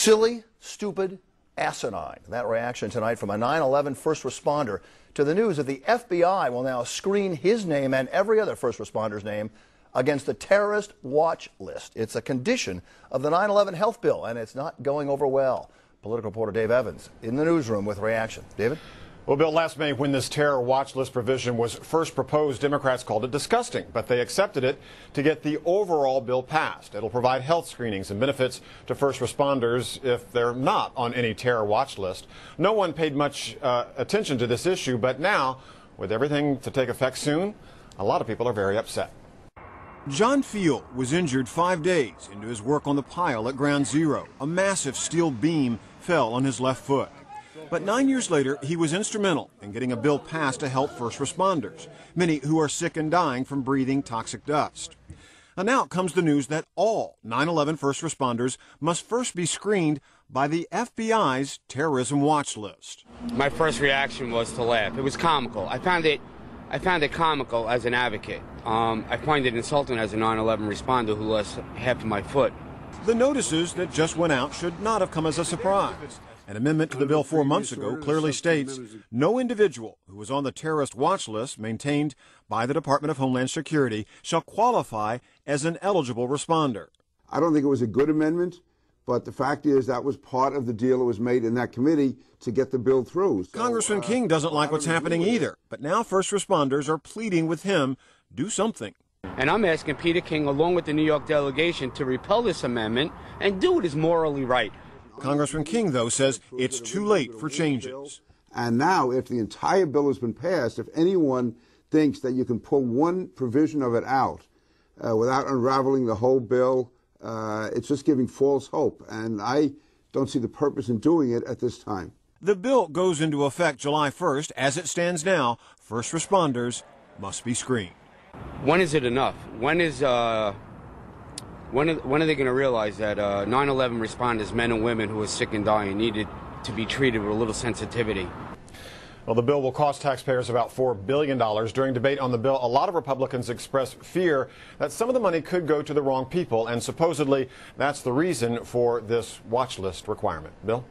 Silly, stupid, asinine. That reaction tonight from a 9/11 first responder to the news that the FBI will now screen his name and every other first responder's name against the terrorist watch list. It's a condition of the 9/11 health bill, and it's not going over well. Political reporter Dave Evans in the newsroom with reaction. David? Well, Bill, last May when this terror watch list provision was first proposed, Democrats called it disgusting, but they accepted it to get the overall bill passed. It'll provide health screenings and benefits to first responders if they're not on any terror watch list. No one paid much attention to this issue, but now, with everything to take effect soon, a lot of people are very upset. John Field was injured 5 days into his work on the pile at Ground Zero. A massive steel beam fell on his left foot. But 9 years later, he was instrumental in getting a bill passed to help first responders, many who are sick and dying from breathing toxic dust. And now comes the news that all 9/11 first responders must first be screened by the FBI's terrorism watch list. My first reaction was to laugh. It was comical. I found it comical as an advocate. I find it insulting as a 9/11 responder who lost half of my foot. The notices that just went out should not have come as a surprise. An amendment to the bill 4 months ago clearly states no individual who was on the terrorist watch list maintained by the Department of Homeland Security shall qualify as an eligible responder. I don't think it was a good amendment, but the fact is that was part of the deal that was made in that committee to get the bill through. So, Congressman King doesn't like what's happening either, but now first responders are pleading with him, do something. And I'm asking Peter King, along with the New York delegation, to repel this amendment and do what is morally right. Congressman King, though, says it's too late for changes. And now, if the entire bill has been passed, if anyone thinks that you can pull one provision of it out without unraveling the whole bill, it's just giving false hope. And I don't see the purpose in doing it at this time. The bill goes into effect July 1st. As it stands now, first responders must be screened. When is it enough? When are they going to realize that 9/11 responders, men and women who are sick and dying, needed to be treated with a little sensitivity? Well, the bill will cost taxpayers about $4 billion. During debate on the bill, a lot of Republicans expressed fear that some of the money could go to the wrong people, and supposedly that's the reason for this watch list requirement. Bill?